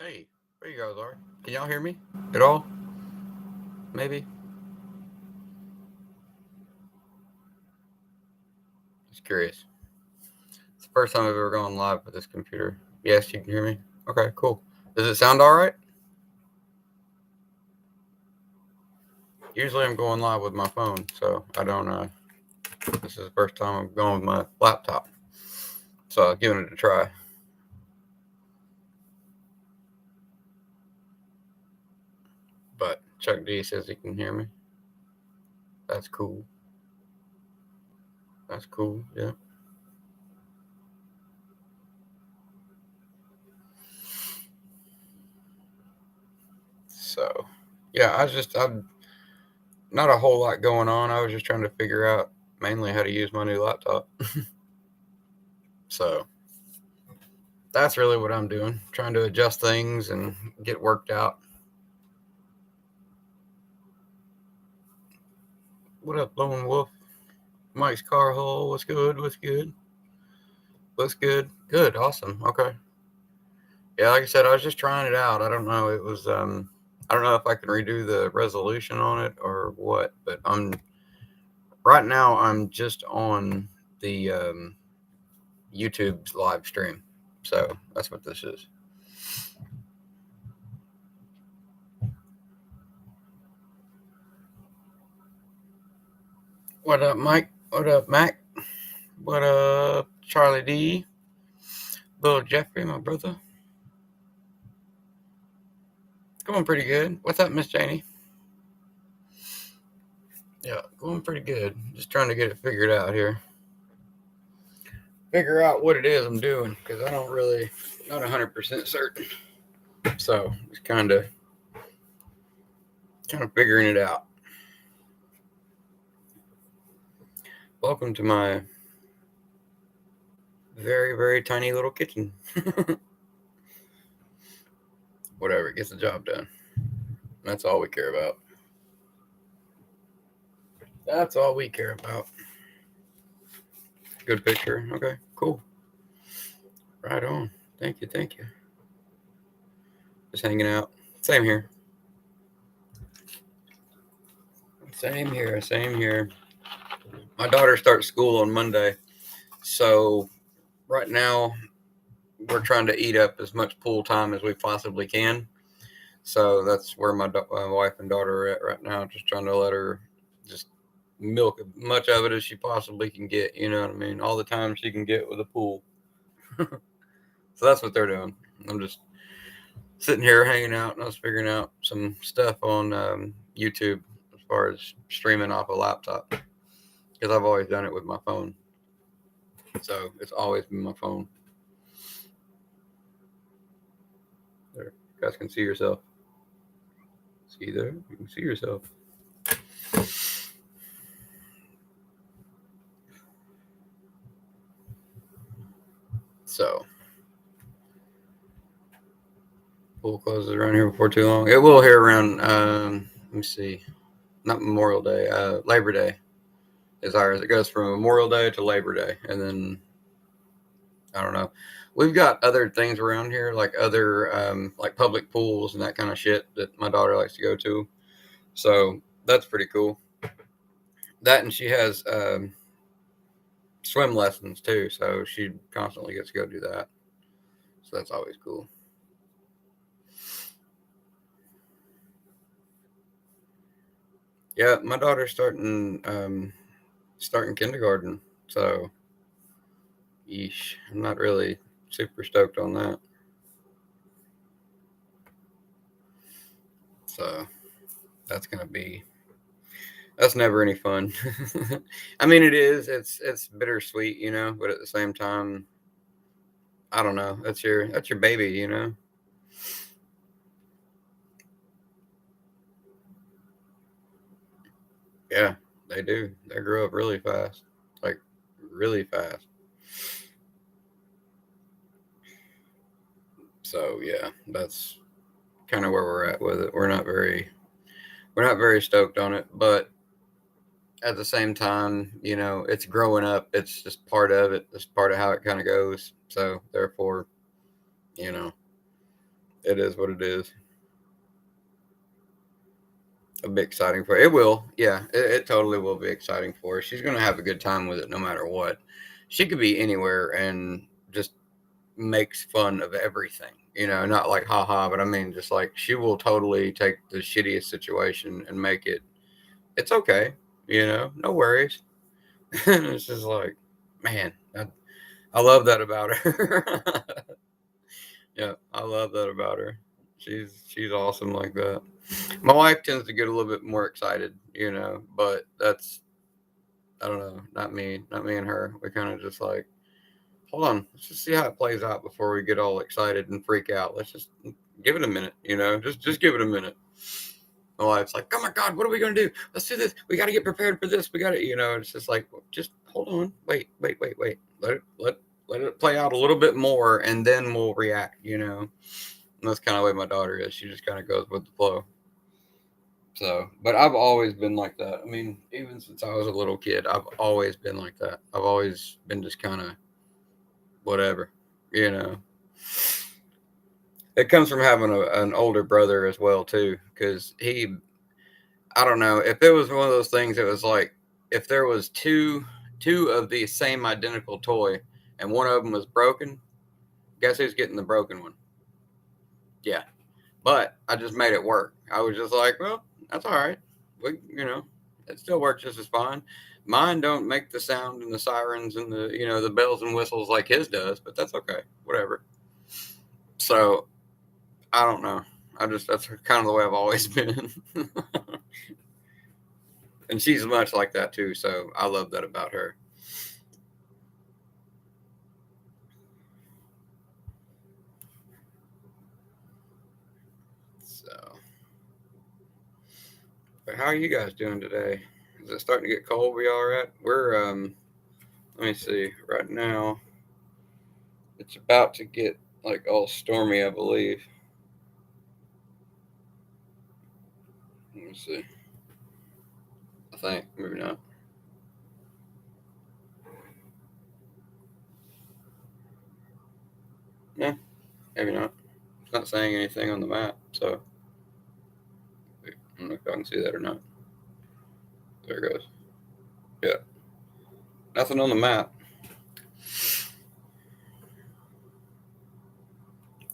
Hey, where you guys are? Can y'all hear me at all? Maybe. Just curious. It's the first time I've ever gone live with this computer. Yes, you can hear me. Okay, cool. Does it sound all right? Usually I'm going live with my phone, so I don't. This is the first time I'm going with my laptop, so I've given it a try. But Chuck D says he can hear me. That's cool. That's cool. Yeah. So, yeah, I'm not a whole lot going on. I was just trying to figure out mainly how to use my new laptop. So that's really what I'm doing, trying to adjust things and get worked out. What up, Lone Wolf? Mike's Car Hole. What's good? What's good? What's good? Good. Awesome. Okay. Yeah, like I said, I was just trying it out. I don't know. I don't know if I can redo the resolution on it or what, but right now I'm just on the YouTube's live stream. So that's what this is. What up, Mike? What up, Mac? What up, Charlie D? Little Jeffrey, my brother. Going pretty good. What's up, Miss Janie? Yeah, going pretty good. Just trying to get it figured out here. Figure out what it is I'm doing because I don't really, not 100% certain. So just kind of figuring it out. Welcome to my very, very tiny little kitchen. Whatever, it gets the job done. That's all we care about. That's all we care about. Good picture. Okay, cool. Right on. Thank you. Thank you. Just hanging out. Same here. Same here. Same here. My daughter starts school on Monday. So right now we're trying to eat up as much pool time as we possibly can. So that's where my wife and daughter are at right now. Just trying to let her just milk as much of it as she possibly can get. You know what I mean? All the time she can get with a pool. So that's what they're doing. I'm just sitting here hanging out, and I was figuring out some stuff on YouTube as far as streaming off a laptop because I've always done it with my phone. So it's always been my phone. There, you guys can see yourself. See there? You can see yourself. So pool closes around here before too long. It will here around. Let me see. Not Memorial Day. Labor Day is ours. It goes from Memorial Day to Labor Day, and then I don't know. We've got other things around here, like other like public pools and that kind of shit that my daughter likes to go to. So that's pretty cool. That and she has swim lessons too, so she constantly gets to go do that. So that's always cool. Yeah, my daughter's starting kindergarten, so yeesh, I'm not really super stoked on that. So that's gonna be that's never any fun. I mean, it is. It's bittersweet, you know, but at the same time, I don't know. That's your baby, you know. Yeah, they do. They grow up really fast, like really fast. So yeah, that's kind of where we're at with it. We're not very stoked on it, but at the same time, you know, it's growing up. It's just part of it. It's part of how it kind of goes. So therefore, you know, It is what it is. It'll be exciting for her. It will. Yeah, it totally will be exciting for her. She's going to have a good time with it no matter what. She could be anywhere and just makes fun of everything. Not like haha, but I mean just like she will totally take the shittiest situation and make it it's okay, no worries. And it's just like, man, I love that about her. Yeah, I love that about her. She's awesome like that. My wife tends to get a little bit more excited, but that's I don't know, not me and her. We kind of just like, hold on, let's just see how it plays out before we get all excited and freak out. Let's just give it a minute, just give it a minute. My wife's like, oh my god, what are we gonna do? Let's do this. We got to get prepared for this. We got to, it's just like, just hold on, wait. Let it play out a little bit more, and then we'll react. And that's kind of the way my daughter is. She just kind of goes with the flow. So, but I've always been like that. I mean, even since I was a little kid, I've always been like that. I've always been just kind of whatever, you know. It comes from having an older brother as well too, because I don't know, if it was one of those things, it was like if there was two of the same identical toy, and one of them was broken, guess who's getting the broken one? Yeah, but I just made it work. I was just like, well, that's all right. It still works just as fine. Mine don't make the sound and the sirens and the bells and whistles like his does, but that's okay. Whatever. So I don't know. That's kind of the way I've always been. And she's much like that too, so I love that about her. So, but how are you guys doing today? Is it starting to get cold where y'all are at? Let me see. Right now, it's about to get like all stormy, I believe. Let me see. I think maybe not. No, maybe not. It's not saying anything on the map, so I don't know if I can see that or not. There it goes. Yeah, nothing on the map. It's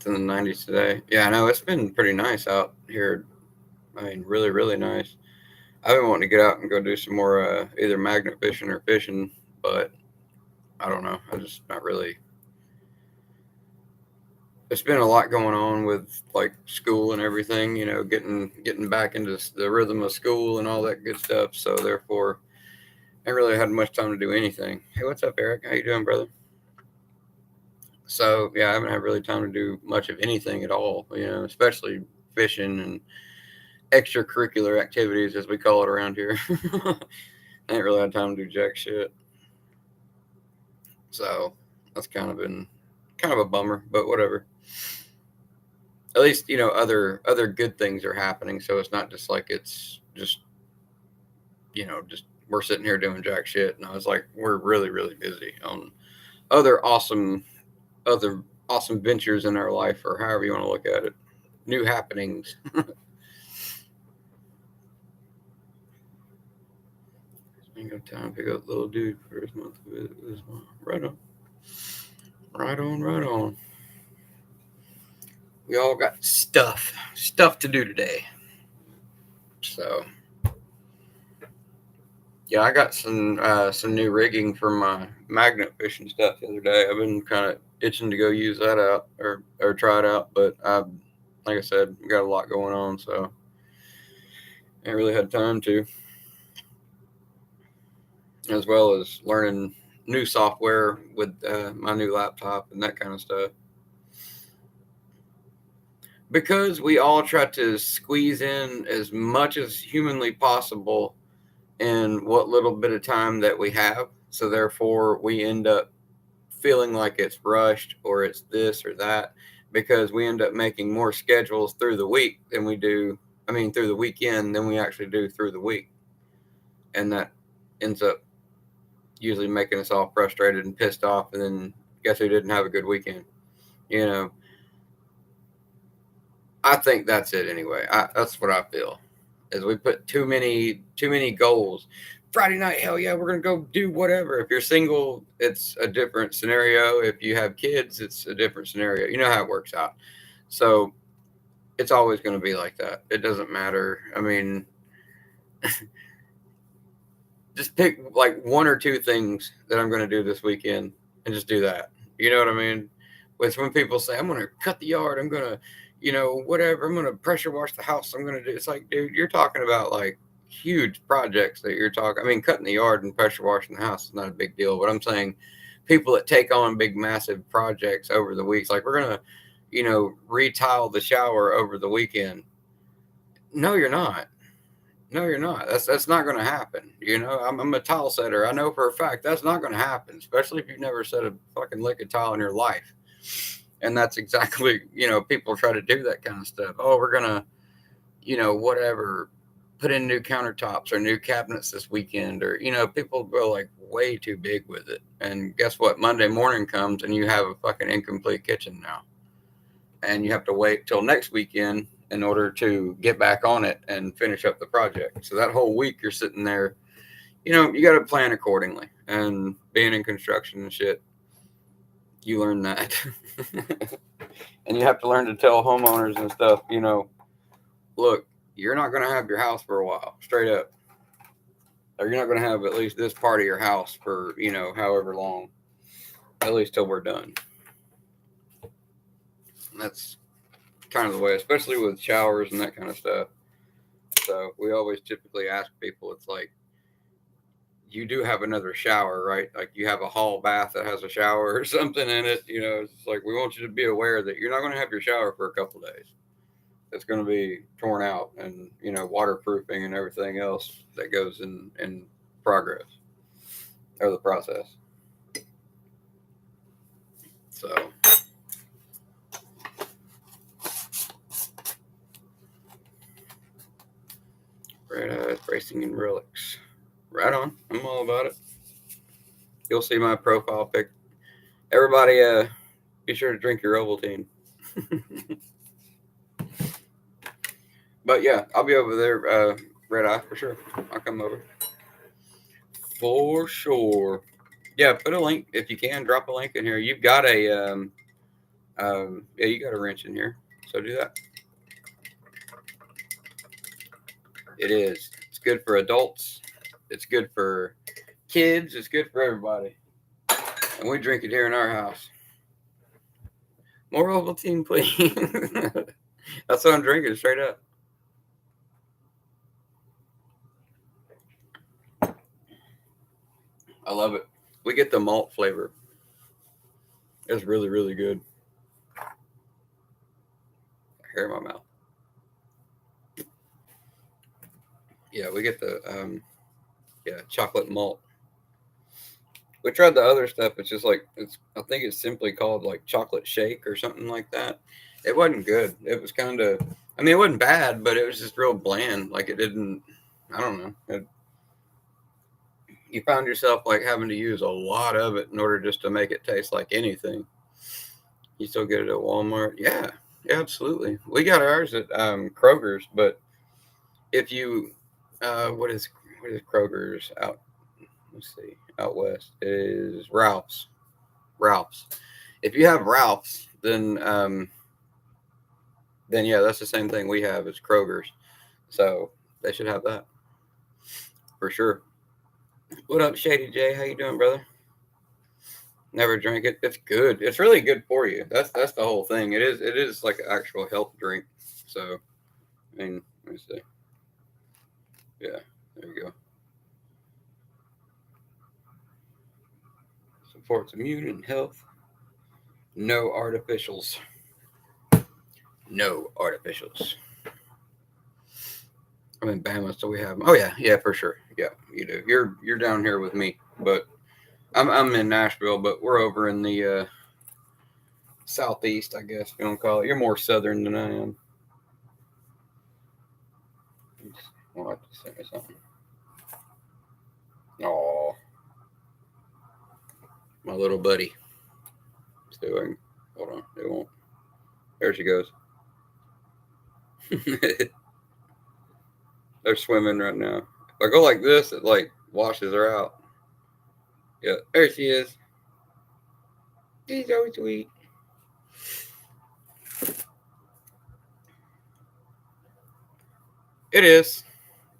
in the 90s today. Yeah, I know it's been pretty nice out here. I mean, really, really nice. I've been wanting to get out and go do some more either magnet fishing or fishing, but I don't know. I just not really. There's been a lot going on with like school and everything, getting back into the rhythm of school and all that good stuff. So therefore, I ain't really had much time to do anything. Hey, what's up, Eric? How you doing, brother? So yeah, I haven't had really time to do much of anything at all. Especially fishing and extracurricular activities, as we call it around here. I ain't really had time to do jack shit. So that's kind of been kind of a bummer, but whatever. At least other good things are happening, so it's not just like it's just we're sitting here doing jack shit. No, it's like we're really really busy on other awesome other awesome ventures in our life, or however you want to look at it, new happenings. Ain't got time to pick up little dude for his month with his mom. Right on, right on, right on. We all got stuff to do today. So yeah, I got some new rigging for my magnet fishing stuff the other day. I've been kind of itching to go use that out or try it out, but like I said, got a lot going on, so I ain't really had time to, as well as learning new software with my new laptop and that kind of stuff. Because we all try to squeeze in as much as humanly possible in what little bit of time that we have. So therefore, we end up feeling like it's rushed or it's this or that, because we end up making more schedules through the week than we do. I mean, through the weekend than we actually do through the week, and that ends up usually making us all frustrated and pissed off. And then guess who didn't have a good weekend? You know, I think that's it anyway. That's what I feel. Is we put too many goals. Friday night, hell yeah, we're gonna go do whatever. If you're single, it's a different scenario. If you have kids, it's a different scenario. You know how it works out. So it's always going to be like that. It doesn't matter. I mean, just pick like one or two things that I'm going to do this weekend and just do that. You know what I mean? With when people say, I'm going to cut the yard, I'm going to, whatever, I'm going to pressure wash the house, I'm going to do. It's like, dude, you're talking about like huge projects that you're talking. I mean, cutting the yard and pressure washing the house is not a big deal, but I'm saying people that take on big, massive projects over the weeks, like we're going to, retile the shower over the weekend. No, you're not. No, you're not. That's not going to happen. I'm a tile setter. I know for a fact that's not going to happen, especially if you've never set a fucking lick of tile in your life. And that's exactly, people try to do that kind of stuff. Oh, we're going to, whatever, put in new countertops or new cabinets this weekend, or, people go like way too big with it. And guess what? Monday morning comes and you have a fucking incomplete kitchen now. And you have to wait till next weekend in order to get back on it and finish up the project. So that whole week you're sitting there, you got to plan accordingly. And being in construction and shit, you learn that. And you have to learn to tell homeowners and stuff, look, you're not going to have your house for a while, straight up. Or you're not going to have at least this part of your house for, however long, at least till we're done. And that's kind of the way, especially with showers and that kind of stuff. So we always typically ask people, it's like, you do have another shower, right? Like you have a hall bath that has a shower or something in it. It's like, we want you to be aware that you're not going to have your shower for a couple of days. It's going to be torn out and, waterproofing and everything else that goes in progress or the process. So Red Eyes Racing and Relics. Right on. I'm all about it. You'll see my profile pic. Everybody, be sure to drink your Ovaltine. But yeah, I'll be over there, Red Eye, for sure. I'll come over. For sure. Yeah, put a link if you can. Drop a link in here. You've got a you got a wrench in here, so do that. It is. It's good for adults. It's good for kids. It's good for everybody. And we drink it here in our house. More Ovaltine, please. That's what I'm drinking, straight up. I love it. We get the malt flavor. It's really, really good. Hair in my mouth. Yeah, we get the chocolate malt. We tried the other stuff. It's just like I think it's simply called like chocolate shake or something like that. It wasn't good. It was kind of. I mean, it wasn't bad, but it was just real bland. Like it didn't. I don't know. You found yourself like having to use a lot of it in order just to make it taste like anything. You still get it at Walmart? Yeah, absolutely. We got ours at Kroger's, but if you, what is Kroger's out? Let's see, out west is Ralph's. Ralph's. If you have Ralph's, then yeah, that's the same thing we have as Kroger's. So they should have that for sure. What up, Shady J? How you doing, brother? Never drank it. It's good. It's really good for you. That's the whole thing. It is like an actual health drink. So, I mean, let me see. Yeah, there you go. Supports immune and health. No artificials. No artificials. I'm in Bama, so we have. Oh yeah, for sure. Yeah, you do. You're down here with me, but I'm in Nashville, but we're over in the southeast, I guess you don't call it. You're more southern than I am. I'll have to send me something. Oh, my little buddy. Still, hold on, it won't. There she goes. They're swimming right now. If I go like this, it like washes her out. Yeah, there she is. She's so sweet. It is.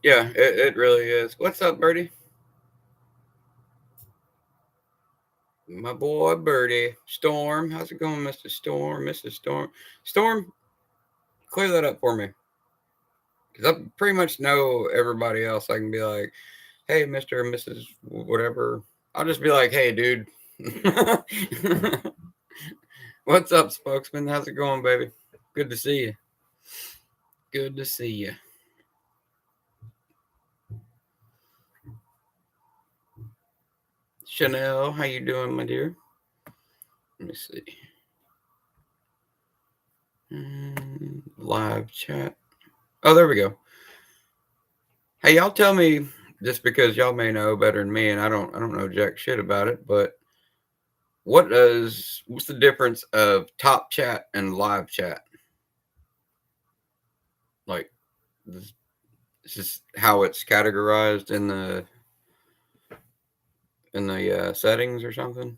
Yeah, it really is. What's up, Birdie? My boy Birdie. Storm. How's it going, Mr. Storm? Mrs. Storm. Storm, clear that up for me. Because I pretty much know everybody else. I can be like, hey, Mr. and Mrs. whatever. I'll just be like, hey, dude. What's up, spokesman? How's it going, baby? Good to see you. Good to see you. Chanel, how you doing, my dear? Let me see. Live chat. Oh, there we go. Hey, y'all tell me, just because y'all may know better than me, and I don't know jack shit about it, but what's the difference of top chat and live chat? Like, this is how it's categorized in the settings or something.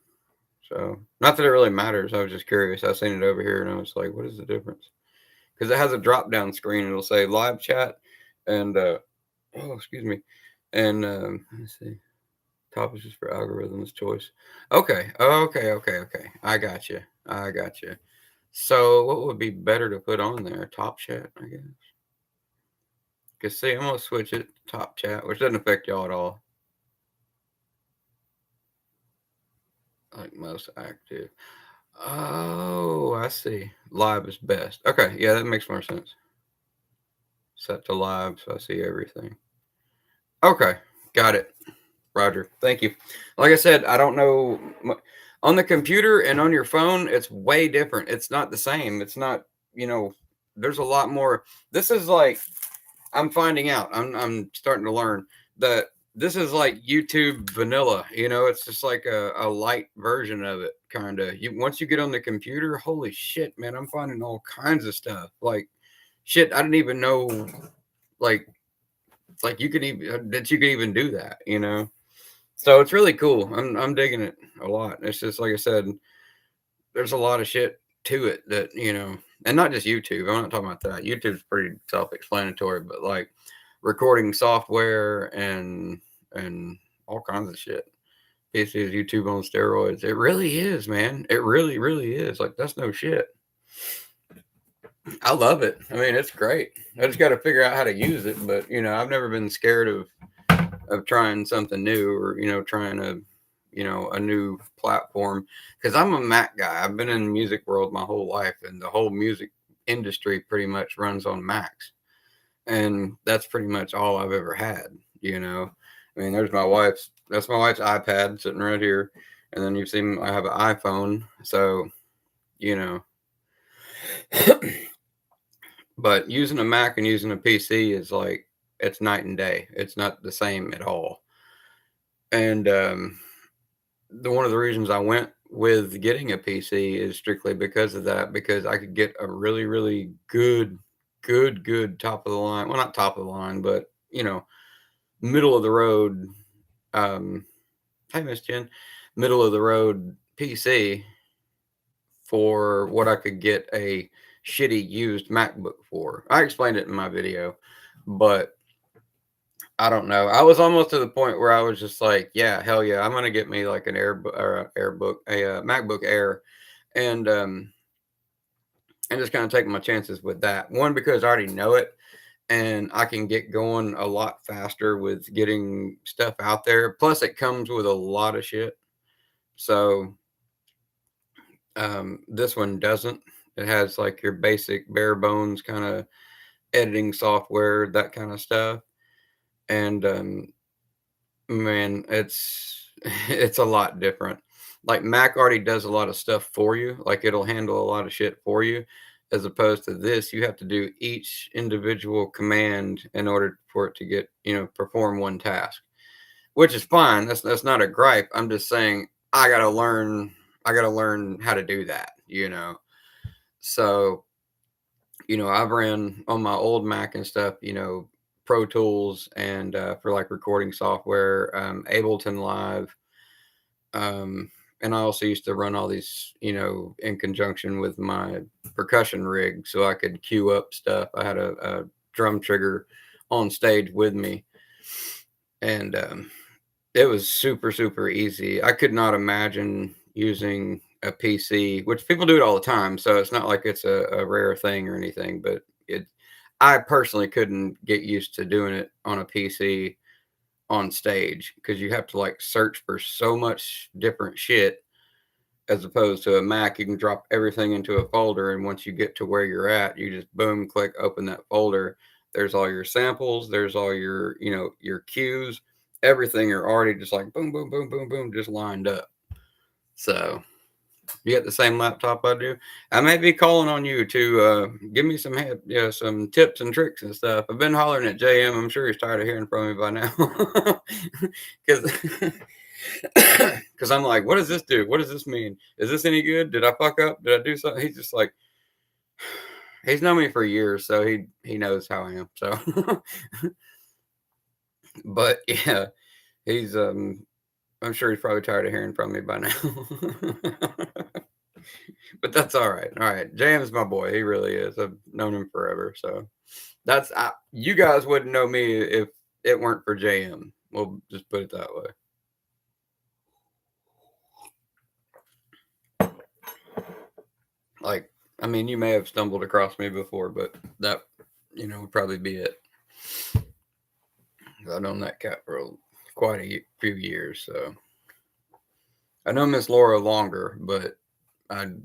So, not that it really matters. I was just curious. I seen it over here, and I was like, what is the difference? Because it has a drop down screen. It'll say live chat and oh, excuse me, and let's see. Top is just for algorithms choice. Okay, okay. I got you. I got you. So, what would be better to put on there? Top chat, I guess. Cause see, I'm gonna switch it to top chat, which doesn't affect y'all at all. Like most active. Oh, I see. Live is best. Okay, yeah, that makes more sense. Set to live, so I see everything. Okay, got it. Roger. Thank you. Like I said, I don't know on the computer and on your phone, it's way different. It's not the same. It's not, there's a lot more. This is like I'm finding out. I'm starting to learn that this is like YouTube vanilla. It's just like a light version of it, kind of. Once you get on the computer, holy shit, man! I'm finding all kinds of stuff. Like shit, I didn't even know. Like you could even that you could even do that. So it's really cool. I'm digging it a lot. It's just like I said, there's a lot of shit to it that, and not just YouTube. I'm not talking about that. YouTube's pretty self-explanatory, but like recording software and all kinds of shit. Basically, is YouTube on steroids. It really is, man. It really, really is. Like that's no shit. I love it. I mean, it's great. I just got to figure out how to use it. But I've never been scared of trying something new or trying a new platform because I'm a Mac guy. I've been in the music world my whole life, and the whole music industry pretty much runs on Macs, and that's pretty much all I've ever had. I mean, that's my wife's iPad sitting right here, and then you've seen I have an iPhone, so you know. But using a Mac and using a PC is like it's night and day. It's not the same at all. And one of the reasons I went with getting a PC is strictly because of that, because I could get a really, really good top of the line. Well, not top of the line, but middle of the road. Um, hey, Miss Jen, middle of the road PC for what I could get a shitty used MacBook for. I explained it in my video, but I don't know. I was almost to the point where I was just like, yeah, hell yeah, I'm gonna get me like an AirBook, a MacBook Air, and just kind of taking my chances with that. One, because I already know it, and I can get going a lot faster with getting stuff out there. Plus, it comes with a lot of shit. So this one doesn't. It has like your basic bare bones kind of editing software, that kind of stuff, and man, it's a lot different. Like Mac already does a lot of stuff for you. Like it'll handle a lot of shit for you. As opposed to this, you have to do each individual command in order for it to perform one task, which is fine. That's not a gripe. I'm just saying I gotta learn how to do that. So I've ran on my old Mac and stuff, Pro Tools and for like recording software, Ableton Live. And I also used to run all these, in conjunction with my percussion rig so I could cue up stuff. I had a drum trigger on stage with me. And it was super, super easy. I could not imagine using a PC, which people do it all the time. So it's not like it's a rare thing or anything, but I personally couldn't get used to doing it on a PC on stage because you have to like search for so much different shit as opposed to a Mac. You can drop everything into a folder, and once you get to where you're at, you just boom, click, open that folder. There's all your samples, there's all your, your cues, everything are already just like boom, boom, boom, boom, boom, just lined up. So you got the same laptop I do. I may be calling on you to give me some tips and tricks and stuff. I've been hollering at JM. I'm sure he's tired of hearing from me by now, because because I'm like, what does this do? What does this mean? Is this any good? Did I fuck up? Did I do something? He's just like, he's known me for years, so he knows how I am. So, but yeah, he's I'm sure he's probably tired of hearing from me by now. But that's all right. All right. Jam's my boy. He really is. I've known him forever. So you guys wouldn't know me if it weren't for JM. We'll just put it that way. Like, I mean, you may have stumbled across me before, but that, would probably be it. I've known that cat for quite a few years. So I know Miss Laura longer, but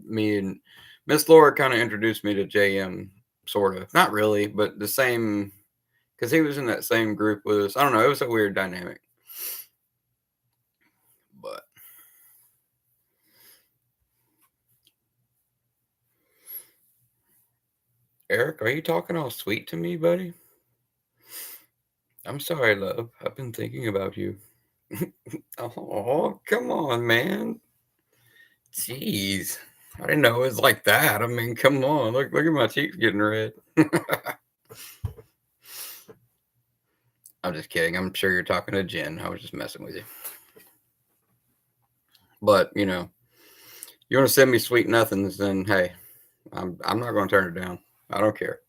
me and Miss Laura kind of introduced me to JM, sort of. Not really, but the same, because he was in that same group with us. I don't know. It was a weird dynamic. But Eric, are you talking all sweet to me, buddy? I'm sorry, love. I've been thinking about you. Oh, come on, man. Jeez. I didn't know it was like that. I mean, come on. Look at my cheeks getting red. I'm just kidding. I'm sure you're talking to Jen. I was just messing with you. But, you want to send me sweet nothings, then hey, I'm not going to turn it down. I don't care.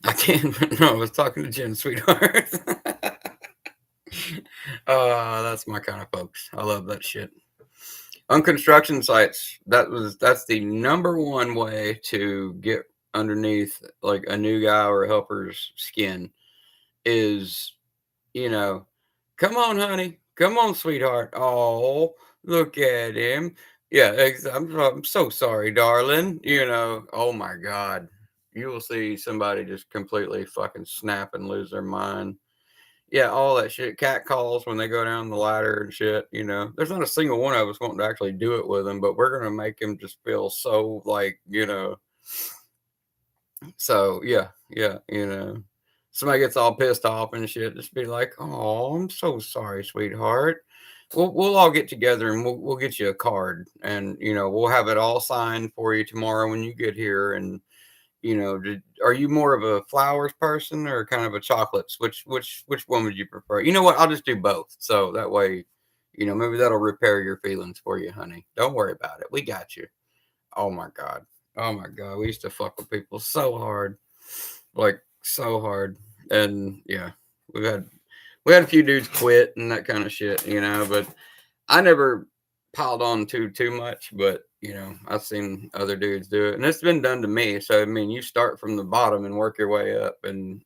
I can't. No, I was talking to Jen, sweetheart. That's my kind of folks. I love that shit. On construction sites, that's the number one way to get underneath like a new guy or a helper's skin is, come on, honey, come on, sweetheart. Oh, look at him. Yeah, I'm so sorry, darling. Oh my God, you will see somebody just completely fucking snap and lose their mind. Yeah, all that shit. Cat calls when they go down the ladder and shit. There's not a single one of us wanting to actually do it with him, but we're gonna make him just feel so like, So yeah. Somebody gets all pissed off and shit. Just be like, "Oh, I'm so sorry, sweetheart. We'll all get together and we'll get you a card, and we'll have it all signed for you tomorrow when you get here, and." Are you more of a flowers person or kind of a chocolates? Which one would you prefer? You know what? I'll just do both. So that way, maybe that'll repair your feelings for you, honey. Don't worry about it. We got you. Oh my God. Oh my God. We used to fuck with people so hard. Like so hard. And yeah, we had a few dudes quit and that kind of shit, but I never piled on too much, but I've seen other dudes do it, and it's been done to me. So I mean, you start from the bottom and work your way up, and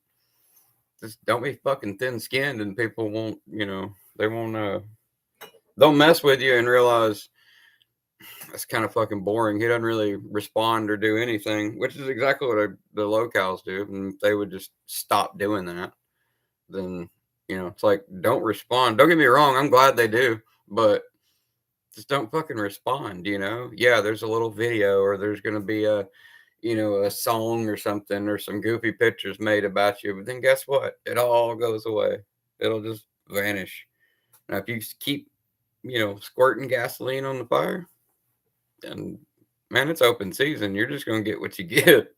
just don't be fucking thin-skinned, and people won't, they won't, they'll mess with you and realize that's kind of fucking boring. He doesn't really respond or do anything, which is exactly what the locals do. And if they would just stop doing that, then it's like, don't respond. Don't get me wrong, I'm glad they do, but just don't fucking respond. Yeah, there's a little video, or there's going to be a song or something, or some goofy pictures made about you, but then guess what, it all goes away. It'll just vanish. Now if you keep squirting gasoline on the fire. And man, it's open season. You're just gonna get what you get.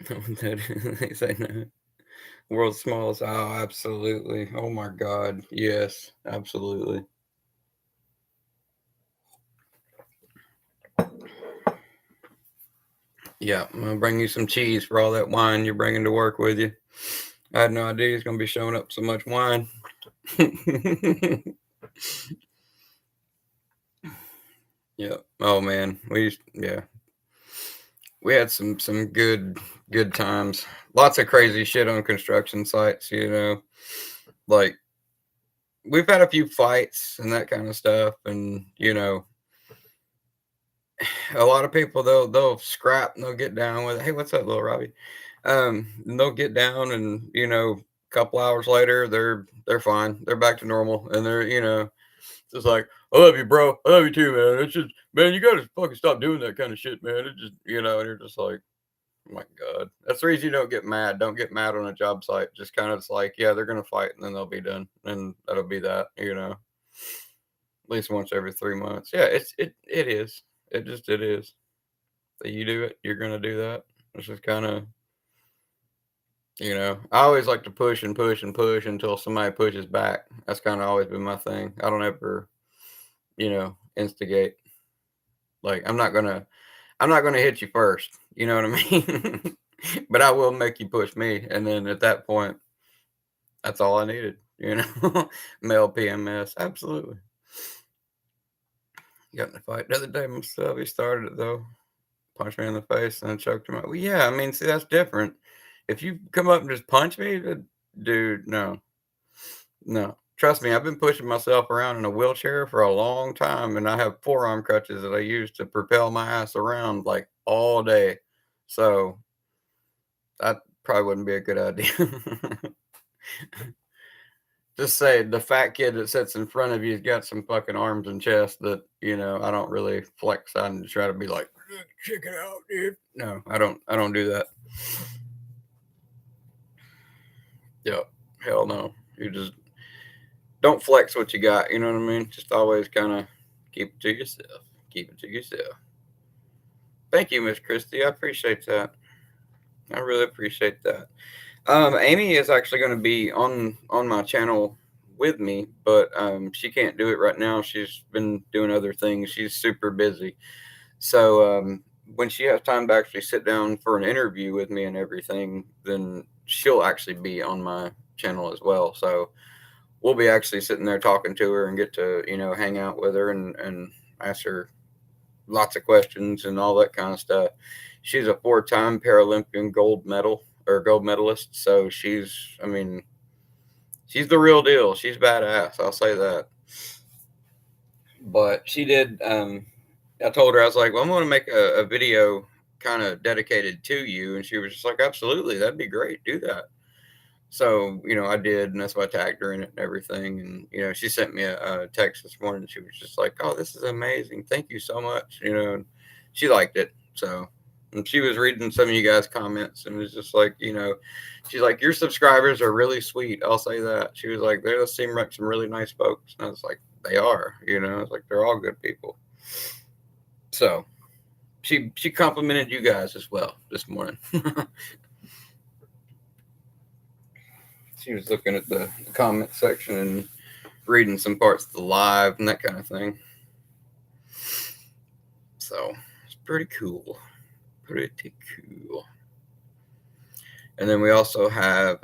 They say no. World's smallest. Oh, absolutely. Oh my God. Yes, absolutely. Yeah, I'm gonna bring you some cheese for all that wine you're bringing to work with you. I had no idea he's gonna be showing up so much wine. Yeah. Oh man, we had some good times. Lots of crazy shit on construction sites. Like we've had a few fights and that kind of stuff, and a lot of people they'll scrap and they'll get down with it. Hey, what's up, little Robbie? And they'll get down, and a couple hours later they're fine. They're back to normal, and they're just like, I love you, bro. I love you too, man. It's just, man, you gotta fucking stop doing that kind of shit, man. It just, and you're just like, oh my God. That's the reason you don't get mad. Don't get mad on a job site. Just kind of, it's like, yeah, they're gonna fight, and then they'll be done, and that'll be that. At least once every 3 months. Yeah, it is. It is. That you do it, you're gonna do that. It's just kind of, I always like to push and push and push until somebody pushes back. That's kind of always been my thing. I don't ever, instigate. Like I'm not gonna hit you first. You know what I mean? But I will make you push me, and then at that point, that's all I needed. Male PMS, absolutely. Got in a fight the other day myself. He started it though. Punched me in the face and then choked him out. Well, yeah, I mean, see, that's different. If you come up and just punch me, dude, no, no. Trust me, I've been pushing myself around in a wheelchair for a long time, and I have forearm crutches that I use to propel my ass around like all day. So that probably wouldn't be a good idea. Just say the fat kid that sits in front of you's got some fucking arms and chest that, I don't really flex on to try to be like, check it out, dude. No, I don't do that. Yep. Hell no. You just don't flex what you got, you know what I mean? Just always kind of keep it to yourself. Keep it to yourself. Thank you, Miss Christie. I appreciate that. I really appreciate that. Amy is actually going to be on my channel with me, but she can't do it right now. She's been doing other things. She's super busy. So when she has time to actually sit down for an interview with me and everything, then she'll actually be on my channel as well. So we'll be actually sitting there talking to her and get to hang out with her and ask her lots of questions and all that kind of stuff. She's a four-time Paralympian gold medalist. So I mean, she's the real deal. She's badass. I'll say that. But she did. I told her, I was like, well, I'm going to make a video kind of dedicated to you. And she was just like, absolutely. That'd be great. Do that. So, I did. And that's why I tagged her in it and everything. And, she sent me a text this morning. She was just like, oh, this is amazing. Thank you so much. And she liked it. So, and she was reading some of you guys' comments and was just like, she's like, your subscribers are really sweet. I'll say that. She was like, they seem like some really nice folks. And I was like, they are, it's like, they're all good people. So she complimented you guys as well this morning. She was looking at the comment section and reading some parts of the live and that kind of thing. So it's pretty cool. Pretty cool. And then we also have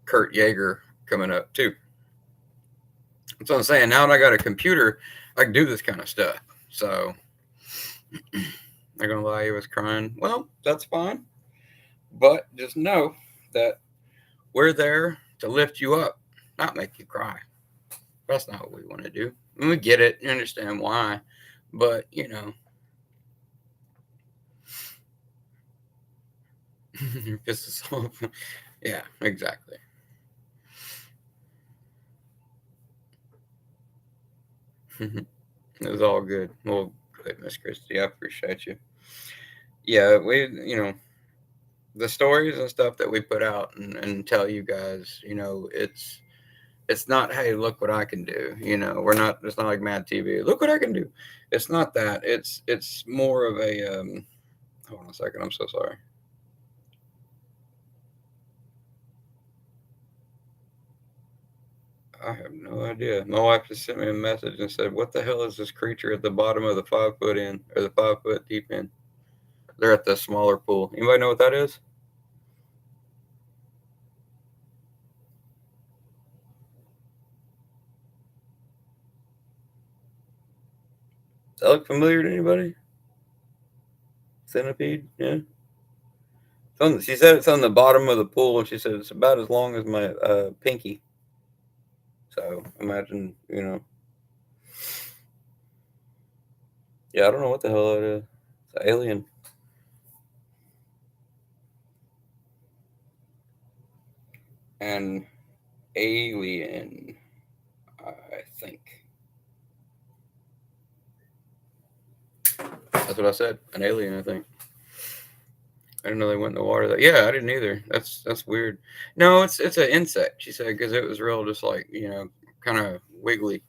Kurt Yeager coming up too. That's what I'm saying. Now that I got a computer, I can do this kind of stuff. So not gonna lie, he was crying. Well, that's fine. But just know that we're there to lift you up, not make you cry. That's not what we want to do. And we get it. You understand why. But, this is all, yeah, exactly. It was all good. Well, good, Miss Christie. I appreciate you. Yeah, the stories and stuff that we put out and tell you guys, it's It's not, hey, look what I can do. We're not. It's not like Mad TV. Look what I can do. It's not that. It's more of a. Hold on a second. I'm so sorry. I have no idea. My wife just sent me a message and said, "What the hell is this creature at the bottom of the 5 foot in or the 5 foot deep end?" They're at the smaller pool. Anybody know what that is? Does that look familiar to anybody? Centipede? Yeah. She said it's on the bottom of the pool, and she said it's about as long as my pinky. So imagine, yeah, I don't know what the hell that is. It's an alien. An alien, I think. That's what I said. An alien, I think. I didn't know they went in the water. Yeah, I didn't either. That's weird. No, it's an insect. She said because it was real, just like kind of wiggly.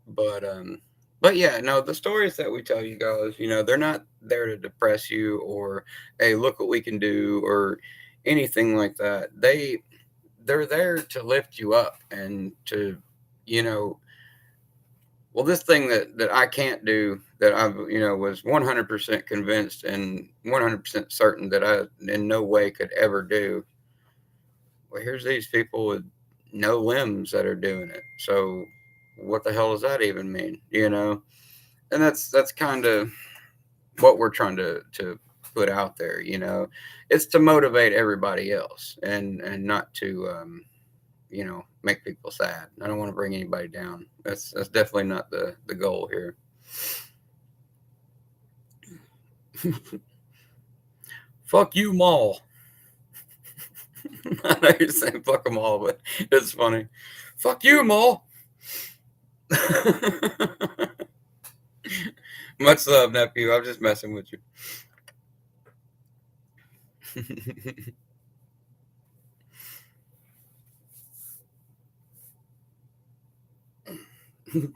But but yeah, no, the stories that we tell you guys, they're not there to depress you or hey, look what we can do or anything like that. They're there to lift you up and to, you know, well, this thing that I can't do that I was 100% convinced and 100% certain that I in no way could ever do. Well, here's these people with no limbs that are doing it. So what the hell does that even mean? And that's kind of what we're trying to put out there. It's to motivate everybody else and not to make people sad. I don't want to bring anybody down. That's definitely not the goal here. Fuck you, Maul. I know you're saying fuck them all, but it's funny. Fuck you, Maul. Much love, nephew. I'm just messing with you.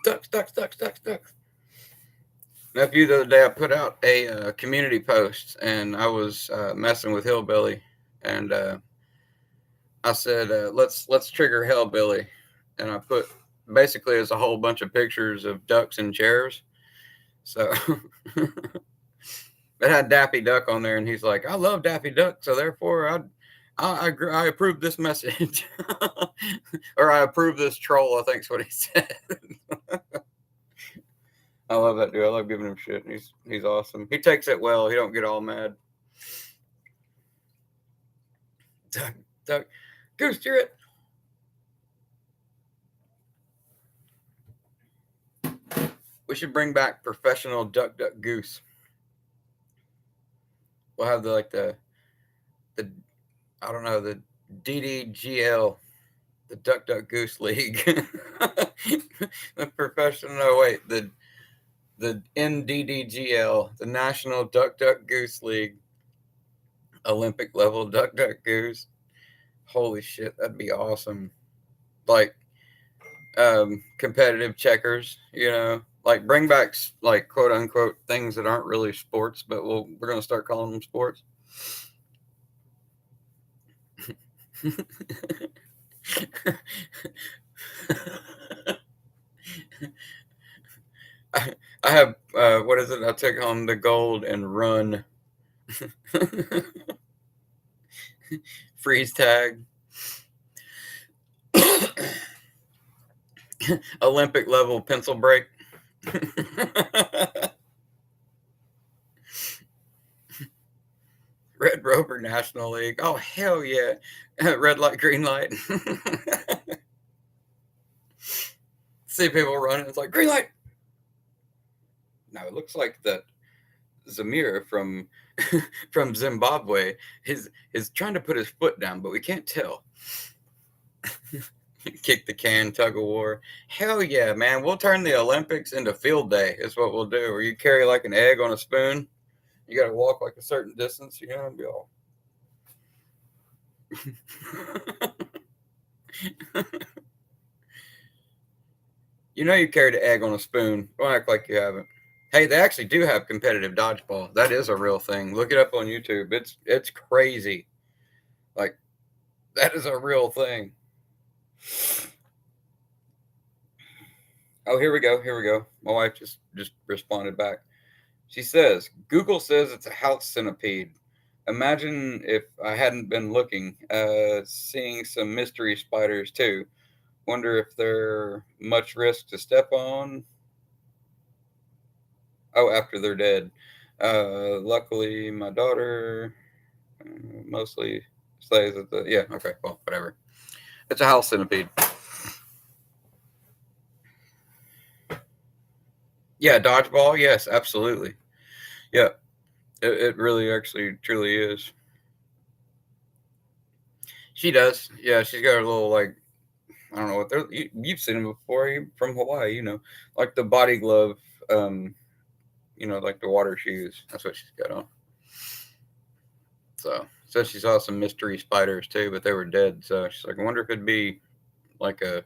Ducks, ducks, ducks, ducks, ducks. Nephew, the other day I put out a community post and I was messing with Hillbilly, and I said let's trigger Hillbilly, and I put basically it's a whole bunch of pictures of ducks and chairs. So it had Daffy Duck on there, and he's like, I love Daffy Duck, so therefore I approve this message, or I approve this troll. I think's what he said. I love that dude. I love giving him shit. He's awesome. He takes it well. He don't get all mad. Duck, duck, goose, you're it. We should bring back professional duck, duck, goose. We'll have the I don't know, the DDGL, the Duck Duck Goose League. The professional. No, wait, the NDDGL, the National Duck Duck Goose League, Olympic level Duck Duck Goose. Holy shit, that'd be awesome. Like competitive checkers, like bring back like quote unquote things that aren't really sports, but we're gonna start calling them sports. I have what is it? I took home the gold and run. Freeze tag. Olympic level pencil break. Red Rover National League. Oh hell yeah! Red light, green light. See people running. It's like green light. Now it looks like that Zamir from Zimbabwe is trying to put his foot down, but we can't tell. Kick the can, tug of war. Hell yeah, man! We'll turn the Olympics into field day. Is what we'll do. Where you carry like an egg on a spoon. You got to walk like a certain distance. And be all. You know you carried an egg on a spoon. Don't act like you haven't. Hey, they actually do have competitive dodgeball. That is a real thing. Look it up on YouTube. It's crazy. Like that is a real thing. Oh, here we go. Here we go. My wife just responded back. She says, Google says it's a house centipede. Imagine if I hadn't been looking, seeing some mystery spiders too. Wonder if they're much risk to step on. Oh, after they're dead. Luckily, my daughter mostly stays at the. Yeah, okay, well, whatever. It's a house centipede. Yeah, dodgeball. Yes, absolutely. Yeah, it really actually truly is. She does. Yeah, she's got a little like I don't know what they're. You've seen them before. You from Hawaii, like the body glove. Um, like the water shoes. That's what she's got on. So said she saw some mystery spiders too, but they were dead. So she's like, I wonder if it'd be like a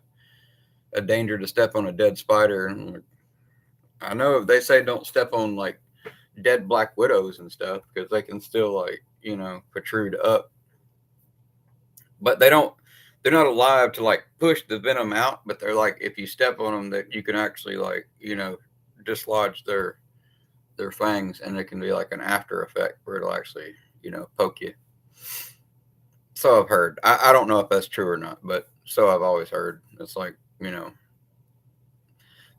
danger to step on a dead spider. And like, I know they say don't step on like dead black widows and stuff because they can still like protrude up, but they don't. They're not alive to like push the venom out, but they're like if you step on them, that you can actually like dislodge their fangs, and it can be like an after effect where it'll actually poke you. So I've heard. I don't know if that's true or not, but so I've always heard. It's like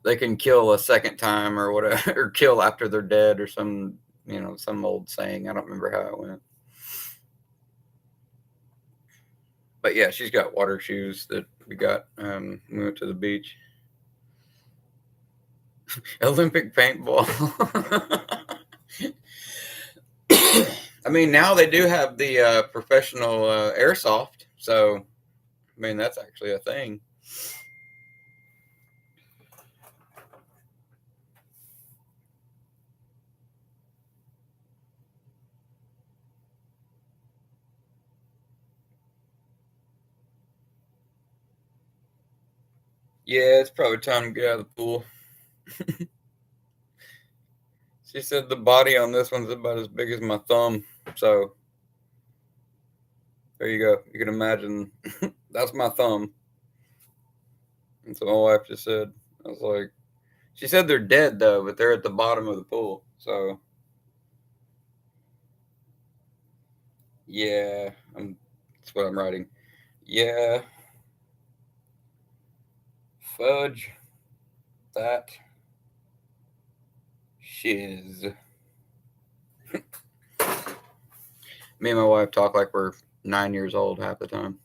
they can kill a second time or whatever, or kill after they're dead, or some old saying. I don't remember how it went. But yeah, she's got water shoes that we got. We went to the beach. Olympic paintball. I mean, now they do have the professional airsoft, so I mean that's actually a thing. Yeah, it's probably time to get out of the pool. She said the body on this one's about as big as my thumb, so there you go. You can imagine that's my thumb. And so my wife just said, I was like, she said they're dead though, but they're at the bottom of the pool. So yeah, that's what I'm writing. Yeah, fudge that shiz. Me and my wife talk like we're 9 years old half the time.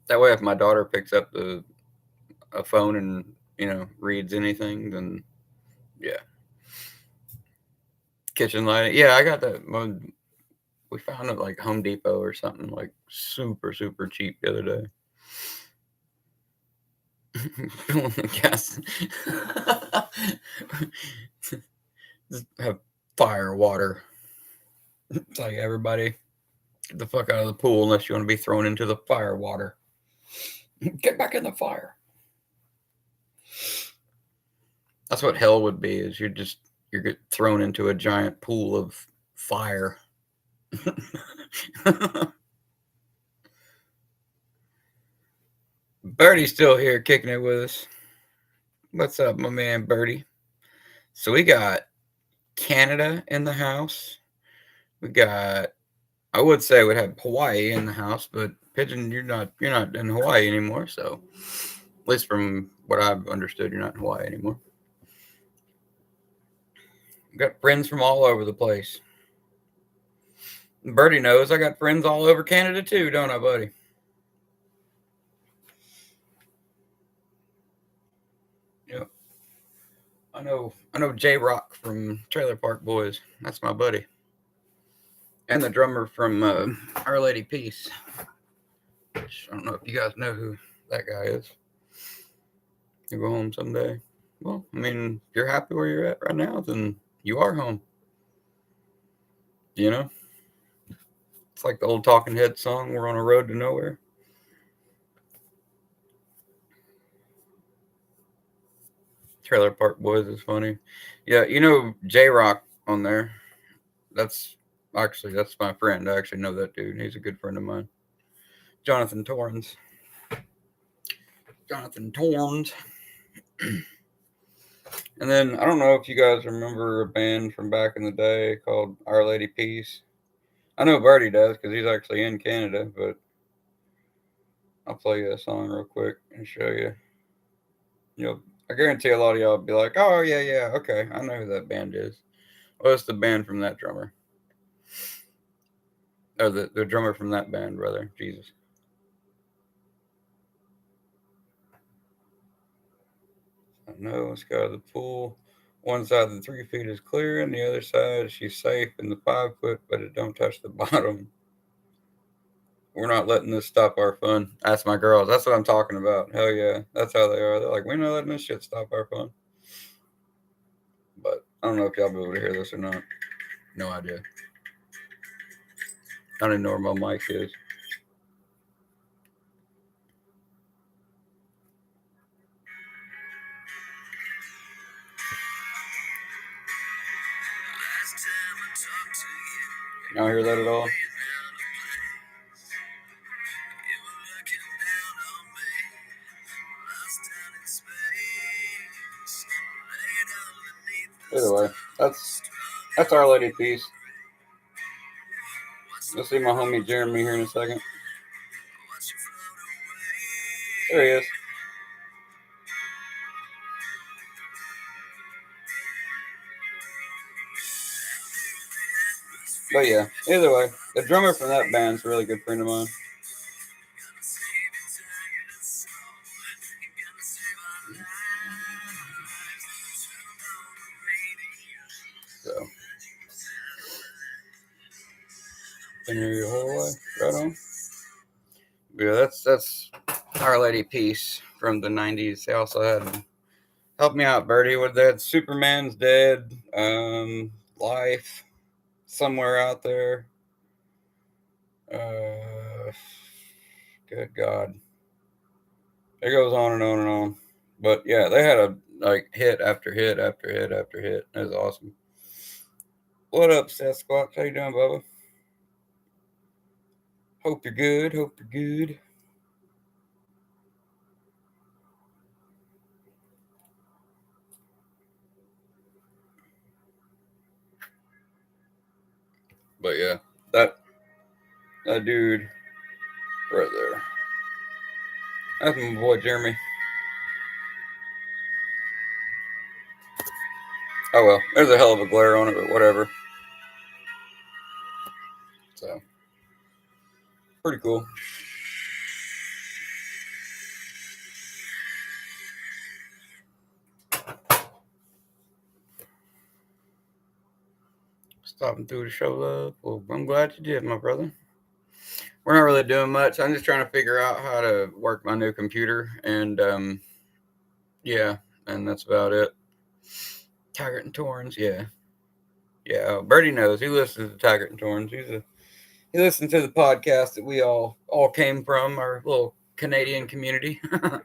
That way, if my daughter picks up a phone and reads anything, then yeah, kitchen lighting. Yeah, I got that. We found it like Home Depot or something like super super cheap the other day. Filling the gas. Just have fire water. It's like everybody get the fuck out of the pool unless you want to be thrown into the fire water. Get back in the fire. That's what hell would be. Is you're get thrown into a giant pool of fire. Birdie's still here kicking it with us. What's up, my man Birdie? So we got Canada in the house. We got I would say we'd have Hawaii in the house, but Pigeon, you're not in Hawaii anymore, so at least from what I've understood, you're not in Hawaii anymore. We got friends from all over the place. Birdie knows I got friends all over Canada too, don't I, buddy? Yep. I know J Rock from Trailer Park Boys. That's my buddy. And the drummer from Our Lady Peace. Which I don't know if you guys know who that guy is. You go home someday. Well, I mean, if you're happy where you're at right now, then you are home. You know? It's like the old Talking Head song, "We're on a Road to Nowhere." Trailer Park Boys is funny. Yeah, you know J-Rock on there. That's that's my friend. I actually know that dude. He's a good friend of mine. Jonathan Torrens. Jonathan Torrens. And then I don't know if you guys remember a band from back in the day called Our Lady Peace. I know Birdie does because he's actually in Canada, but I'll play you a song real quick and show you. I guarantee a lot of y'all will be like, "Oh yeah, yeah, okay, I know who that band is." Well, it's the band from that drummer, or the drummer from that band, brother. Jesus. I know it's got the pool. One side of the 3 feet is clear, and the other side she's safe in the 5 foot, but it don't touch the bottom. We're not letting this stop our fun. That's my girls. That's what I'm talking about. Hell yeah, that's how they are. They're like, we're not letting this shit stop our fun. But I don't know if y'all be able to hear this or not. No idea. I don't even know where my mic is. Can y'all hear that at all? Either way, that's Our Lady Peace. You'll see my homie Jeremy here in a second. There he is. But yeah, either way, the drummer from that band's a really good friend of mine. So, been here your whole life, right on. Yeah, that's Our Lady Peace from the '90s. They also had Help Me Out, Birdie, with that Superman's Dead, Life, Somewhere Out There. Good God. It goes on and on and on. But yeah, they had a hit after hit after hit after hit. It was awesome. What up, Sasquatch? How you doing, Bubba? Hope you're good. Hope you're good. But yeah, that dude right there. That's my boy Jeremy. Oh well, there's a hell of a glare on it, but whatever. So pretty cool. Stopping through to show love. Well, I'm glad you did, my brother. We're not really doing much. I'm just trying to figure out how to work my new computer, and yeah, and that's about it. Taggart and Torrens, yeah. Bertie knows. He listens to Taggart and Torrens. He listens to the podcast that we all came from, our little Canadian community. I'm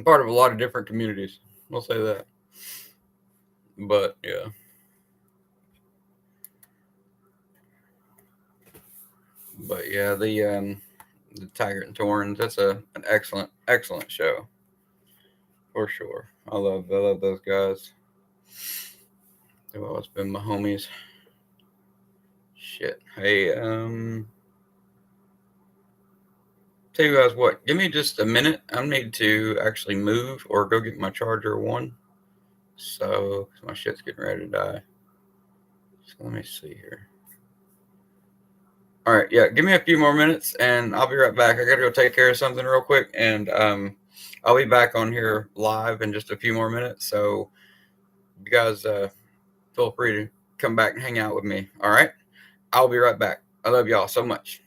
part of a lot of different communities. We'll say that. But yeah. But yeah, the Taggart and Torrens, that's an excellent show. For sure. I love those guys. They've always been my homies. Shit. Hey, tell you guys what, give me just a minute. I need to actually move or go get my charger one. So, cause my shit's getting ready to die. So let me see here. All right, yeah, give me a few more minutes and I'll be right back. I gotta go take care of something real quick, and I'll be back on here live in just a few more minutes. So you guys feel free to come back and hang out with me. All right, I'll be right back. I love y'all so much.